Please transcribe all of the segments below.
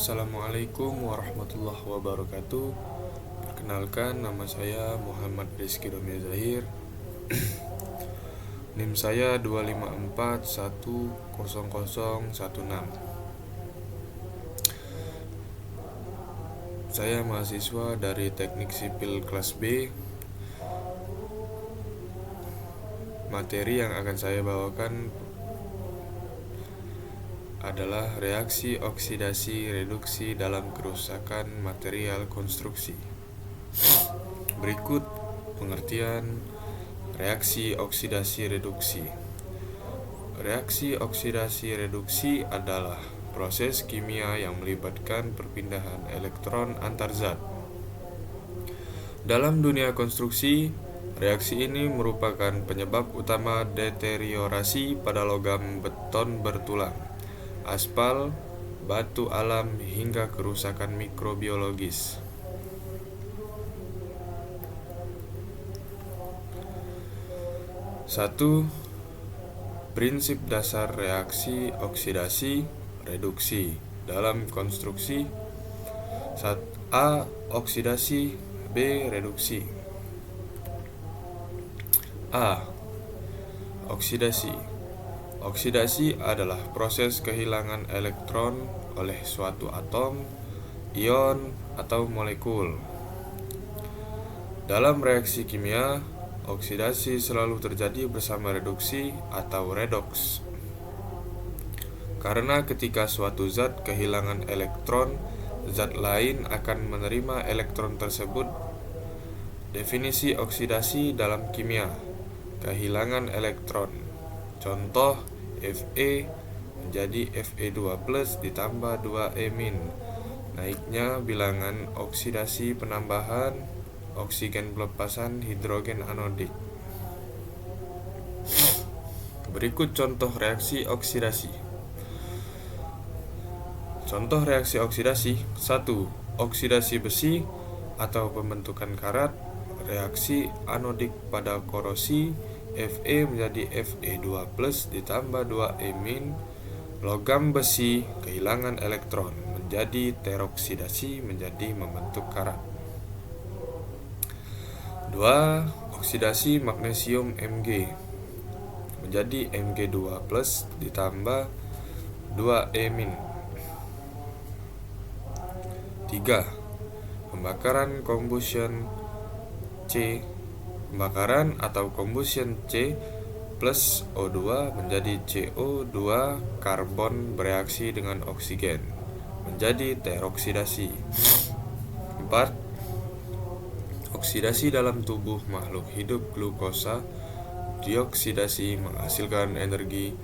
Assalamualaikum warahmatullahi wabarakatuh. Perkenalkan, nama saya Muhammad Rizky Romia Zahir. NIM saya 254100016. Saya mahasiswa dari Teknik Sipil kelas B. Materi yang akan saya bawakan adalah reaksi oksidasi reduksi dalam kerusakan material konstruksi. Berikut pengertian reaksi oksidasi reduksi. Reaksi oksidasi reduksi adalah proses kimia yang melibatkan perpindahan elektron antar zat. Dalam dunia konstruksi, reaksi ini merupakan penyebab utama deteriorasi pada logam beton bertulang, aspal, batu alam, hingga kerusakan mikrobiologis. Satu, prinsip dasar reaksi oksidasi reduksi dalam konstruksi. A. Oksidasi. B. Reduksi. A. Oksidasi. Oksidasi adalah proses kehilangan elektron oleh suatu atom, ion, atau molekul. Dalam reaksi kimia, oksidasi selalu terjadi bersama reduksi atau redoks. Karena ketika suatu zat kehilangan elektron, zat lain akan menerima elektron tersebut. Definisi oksidasi dalam kimia: kehilangan elektron. Contoh, Fe menjadi Fe2+ ditambah 2E-. Naiknya bilangan oksidasi penambahan oksigen pelepasan hidrogen anodik. Berikut contoh reaksi oksidasi. Contoh reaksi oksidasi: 1. Oksidasi besi atau pembentukan karat. Reaksi anodik pada korosi, Fe menjadi Fe2+ ditambah 2E-. Logam besi kehilangan elektron, menjadi teroksidasi menjadi membentuk karat. 2. Oksidasi magnesium Mg menjadi Mg2+ ditambah 2E-. 3. Pembakaran atau combustion C plus O2 menjadi CO2 karbon bereaksi dengan oksigen menjadi teroksidasi. 4. Oksidasi dalam tubuh makhluk hidup glukosa dioksidasi menghasilkan energi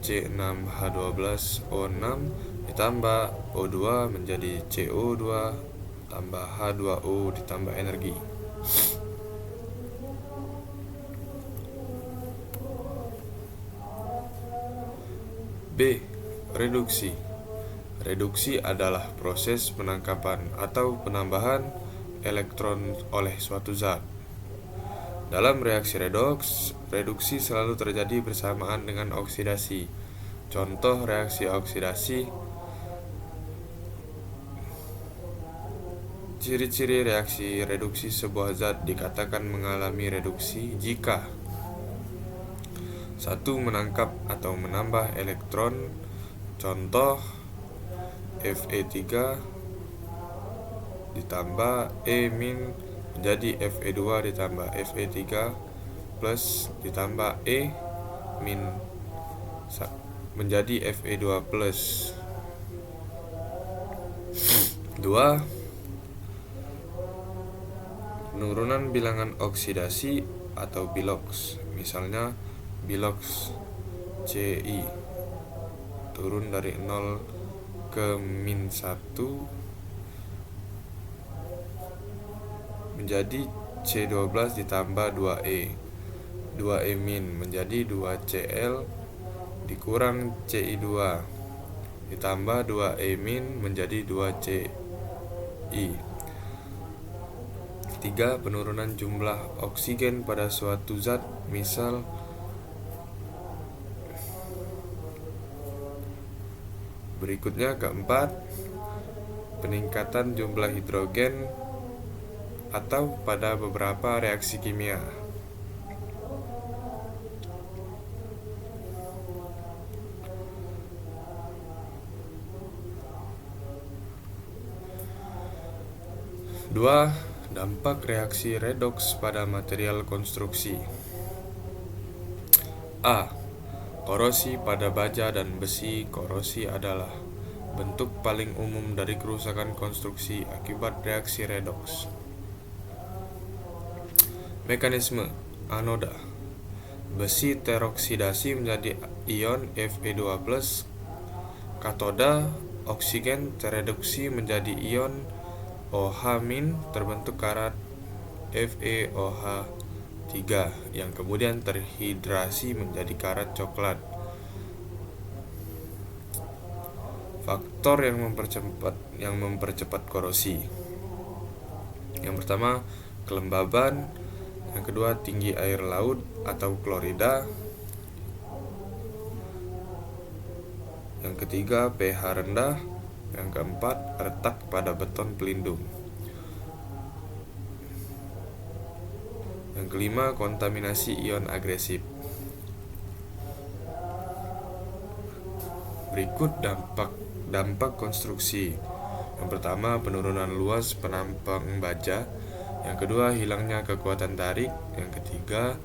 C6H12O6 ditambah O2 menjadi CO2 tambah H2O ditambah energi. B. Reduksi. Reduksi adalah proses penangkapan atau penambahan elektron oleh suatu zat. Dalam reaksi redoks, reduksi selalu terjadi bersamaan dengan oksidasi. Contoh reaksi oksidasi. Ciri-ciri reaksi reduksi: sebuah zat dikatakan mengalami reduksi jika 1. Menangkap atau menambah elektron. Contoh Fe3 ditambah E- menjadi Fe2 ditambah Fe3 plus ditambah E- menjadi Fe2+. 2. Penurunan bilangan oksidasi atau biloks. Misalnya biloks Ci turun dari 0 ke -1 menjadi C12 ditambah 2E. 2E- menjadi 2Cl dikurang Ci2 ditambah 2E- menjadi 2Ci. 3. Penurunan jumlah oksigen pada suatu zat. Misal Berikutnya keempat, peningkatan jumlah hidrogen atau pada beberapa reaksi kimia. Dua, dampak reaksi redoks pada material konstruksi. A. Korosi pada baja dan besi. Korosi adalah bentuk paling umum dari kerusakan konstruksi akibat reaksi redoks. Mekanisme anoda. Besi teroksidasi menjadi ion Fe2+. Katoda, oksigen tereduksi menjadi ion OH- terbentuk karat FeOH3 yang kemudian terhidrasi menjadi karat coklat. Faktor yang mempercepat korosi. Yang pertama, kelembaban. Yang kedua, tinggi air laut atau klorida. Yang ketiga, pH rendah. Yang keempat, retak pada beton pelindung. Yang kelima, kontaminasi ion agresif. Berikut dampak konstruksi. Yang pertama, penurunan luas penampang baja. Yang kedua, hilangnya kekuatan tarik. Yang ketiga,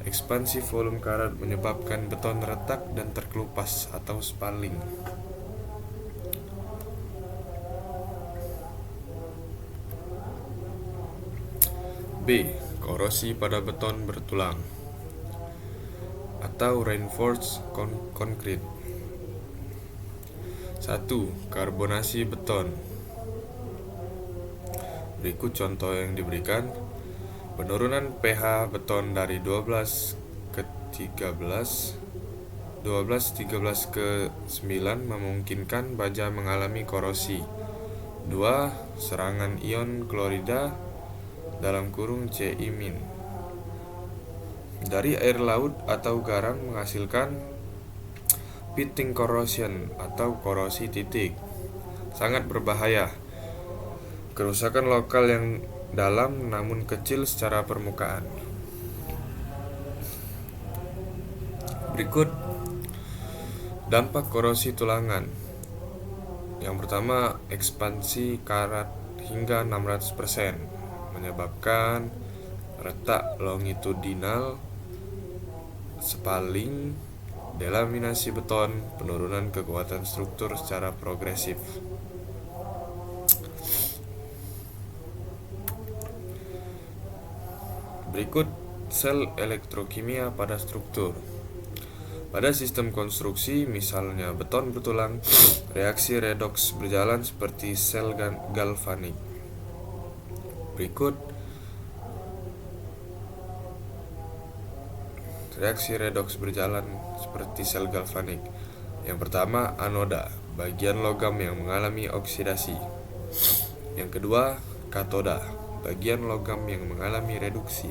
ekspansi volume karat menyebabkan beton retak dan terkelupas atau spaling. B. Korosi pada beton bertulang atau reinforced concrete. 1. Karbonasi beton. Berikut contoh yang diberikan. Penurunan pH beton dari 12 ke 13 ke 9 memungkinkan baja mengalami korosi. 2. Serangan ion klorida (Ci-. dari air laut atau garam menghasilkan pitting corrosion atau korosi titik. Sangat berbahaya. Kerusakan lokal yang dalam namun kecil secara permukaan. Berikut dampak korosi tulangan. Yang pertama, ekspansi karat hingga 600%, menyebabkan retak longitudinal, spaling, delaminasi beton, penurunan kekuatan struktur secara progresif. Berikut sel elektrokimia pada struktur. Pada sistem konstruksi, misalnya beton bertulang, reaksi redoks berjalan seperti sel galvanik. Berikut reaksi redoks berjalan seperti sel galvanik. Yang pertama, anoda, bagian logam yang mengalami oksidasi. Yang kedua, katoda, bagian logam yang mengalami reduksi.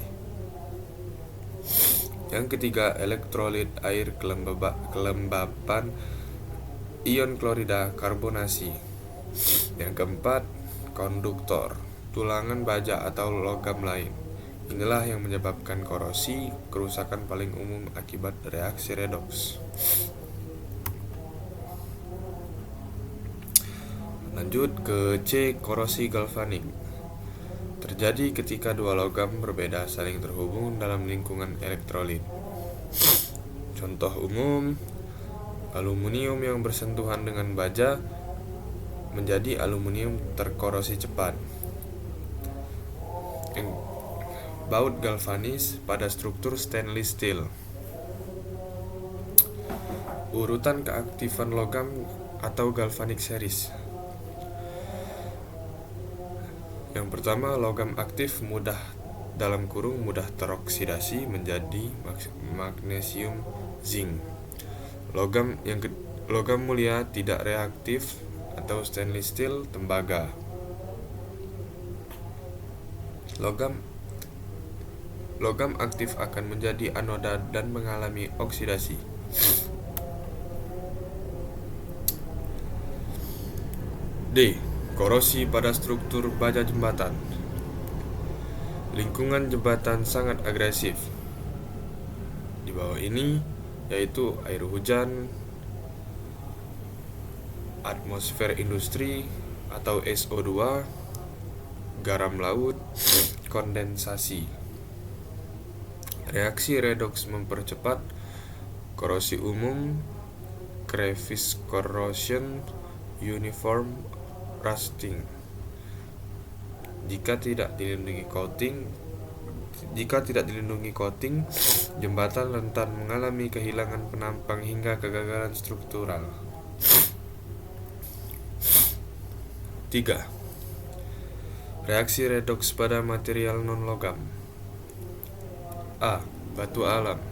Yang ketiga, elektrolit air kelembapan ion klorida karbonasi. Yang keempat, konduktor, tulangan baja atau logam lain. Inilah yang menyebabkan korosi, kerusakan paling umum akibat reaksi redoks. Lanjut ke C, korosi galvanik. Terjadi ketika dua logam berbeda saling terhubung dalam lingkungan elektrolit. Contoh umum, aluminium yang bersentuhan dengan baja menjadi aluminium terkorosi cepat. Baut galvanis pada struktur stainless steel. Urutan keaktifan logam atau galvanic series. Yang pertama, logam aktif mudah teroksidasi menjadi magnesium zinc. Logam mulia tidak reaktif atau stainless steel tembaga. Logam aktif akan menjadi anoda dan mengalami oksidasi. D. Korosi pada struktur baja jembatan. Lingkungan jembatan sangat agresif. Di bawah ini yaitu air hujan, atmosfer industri atau SO2, garam laut, kondensasi. Reaksi redoks mempercepat korosi umum, crevice corrosion, uniform rusting. Jika tidak dilindungi coating, jembatan rentan mengalami kehilangan penampang hingga kegagalan struktural. 3. Reaksi redoks pada material non-logam. A. Batu alam.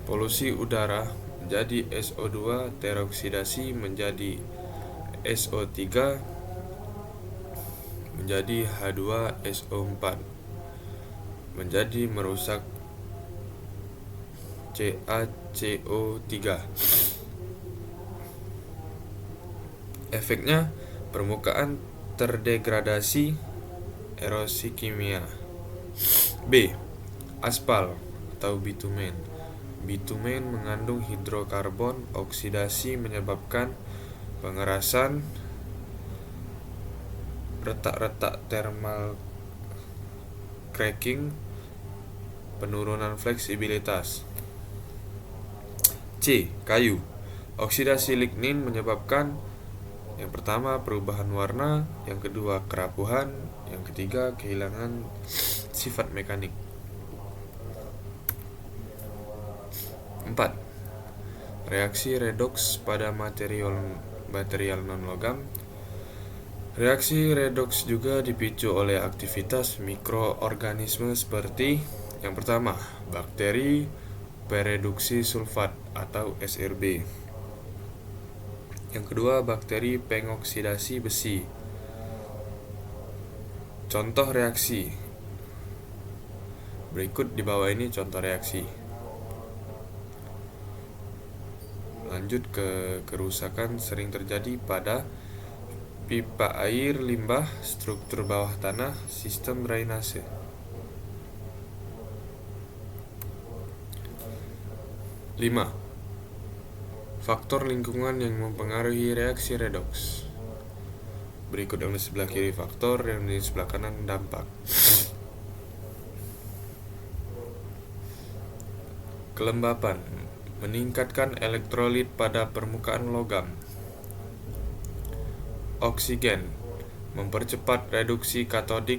Polusi udara menjadi SO2 teroksidasi menjadi SO3 menjadi H2SO4 menjadi merusak CaCO3. Efeknya permukaan terdegradasi, erosi kimia. B. Aspal atau bitumen. Bitumen mengandung hidrokarbon, oksidasi menyebabkan pengerasan, retak-retak thermal cracking, penurunan fleksibilitas. C. Kayu. Oksidasi lignin menyebabkan yang pertama perubahan warna, yang kedua kerapuhan, yang ketiga kehilangan sifat mekanik. 4. Reaksi redoks pada material non-logam. Reaksi redoks juga dipicu oleh aktivitas mikroorganisme seperti yang pertama, bakteri pereduksi sulfat atau SRB. Yang kedua, bakteri pengoksidasi besi. Contoh reaksi. Berikut di bawah ini contoh reaksi. Lanjut ke kerusakan sering terjadi pada pipa air limbah, struktur bawah tanah, sistem drainase. Lima. Faktor lingkungan yang mempengaruhi reaksi redoks. Berikut yang di sebelah kiri faktor, yang di sebelah kanan dampak. Kelembapan meningkatkan elektrolit pada permukaan logam. Oksigen mempercepat reduksi katodik,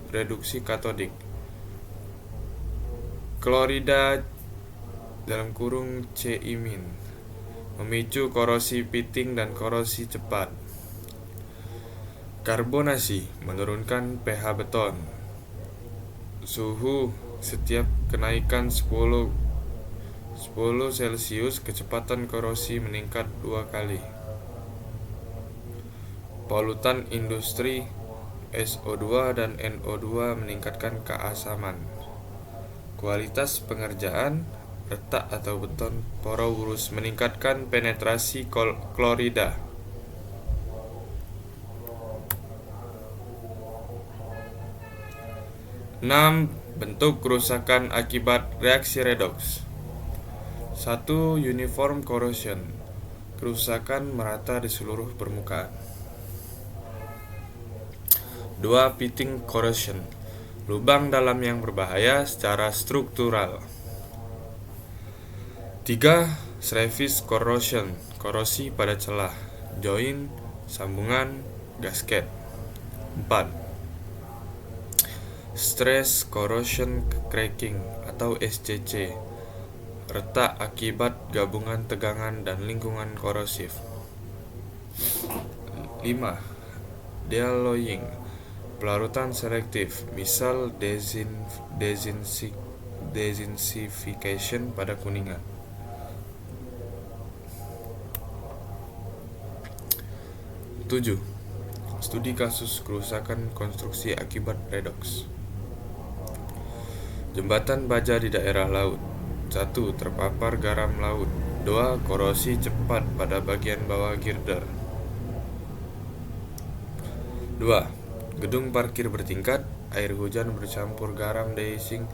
reduksi katodik. Klorida (CIMIN) memicu korosi piting dan korosi cepat. Karbonasi menurunkan pH beton. Suhu setiap kenaikan 10 Celcius, kecepatan korosi meningkat 2 kali. Polutan industri SO2 dan NO2 meningkatkan keasaman. Kualitas pengerjaan retak atau beton porous meningkatkan penetrasi klorida. Enam. Bentuk kerusakan akibat reaksi redoks. 1. Uniform corrosion. Kerusakan merata di seluruh permukaan. 2. Pitting corrosion. Lubang dalam yang berbahaya secara struktural. 3. Crevice corrosion. Korosi pada celah, join, sambungan, gasket. 4. Stress corrosion cracking atau SCC. Retak akibat gabungan tegangan dan lingkungan korosif. 5. Dealloying. Pelarutan selektif, misal dezinsification pada kuningan. 7. Studi kasus kerusakan konstruksi akibat redoks. Jembatan baja di daerah laut. 1. Terpapar garam laut. 2. Korosi cepat pada bagian bawah girder. 2. Gedung parkir bertingkat, air hujan bercampur garam deicing,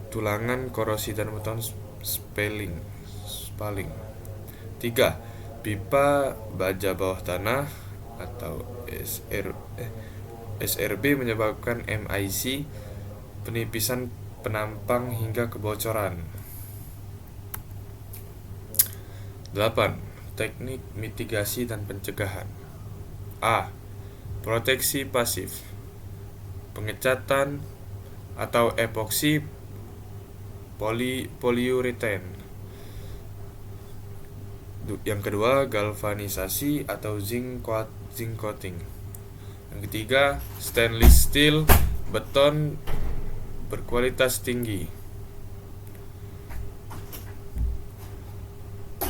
tulangan korosi dan beton spaling. 3. Pipa baja bawah tanah atau SRB menyebabkan MIC, penipisan penampang hingga kebocoran. 8. Teknik mitigasi dan pencegahan. A. Proteksi pasif, pengecatan atau epoksi poliuretan. Yang kedua, galvanisasi atau zinc coating. Yang ketiga, stainless steel, beton berkualitas tinggi,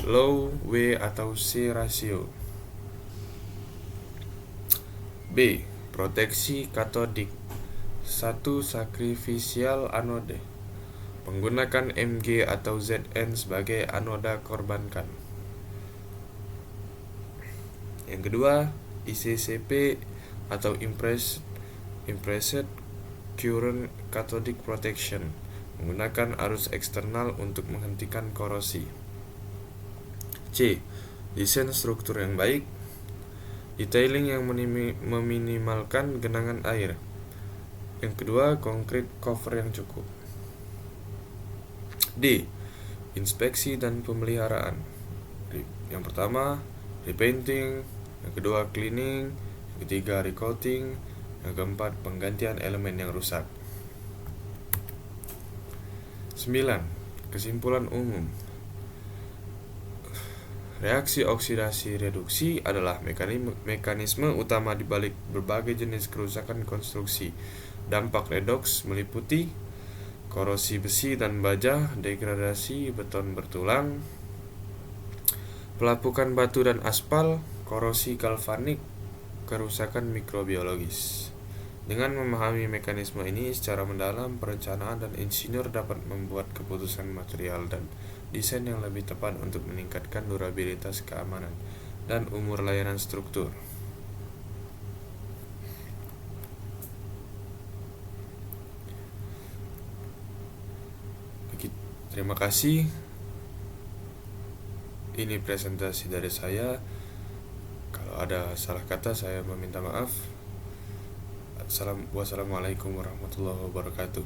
low W atau C ratio. B. Proteksi katodik. 1. Sakrifisial anode, menggunakan Mg atau Zn sebagai anoda korbankan. Yang kedua, ICCP atau Impressed Current Cathodic Protection, menggunakan arus eksternal untuk menghentikan korosi. C. Desain struktur yang baik, detailing yang meminimalkan genangan air. Yang kedua, concrete cover yang cukup. D. Inspeksi dan pemeliharaan. Yang pertama, repainting. Yang kedua, cleaning. Yang ketiga, recoating. Yang keempat, penggantian elemen yang rusak. 9. Kesimpulan umum. Reaksi oksidasi reduksi adalah mekanisme utama di balik berbagai jenis kerusakan konstruksi. Dampak redoks meliputi korosi besi dan baja, degradasi beton bertulang, pelapukan batu dan aspal, korosi galvanik, kerusakan mikrobiologis. Dengan memahami mekanisme ini secara mendalam, perencanaan dan insinyur dapat membuat keputusan material dan desain yang lebih tepat untuk meningkatkan durabilitas, keamanan, dan umur layanan struktur. Terima kasih. Ini presentasi dari saya. Kalau ada salah kata, saya meminta maaf. Wassalamualaikum warahmatullahi wabarakatuh.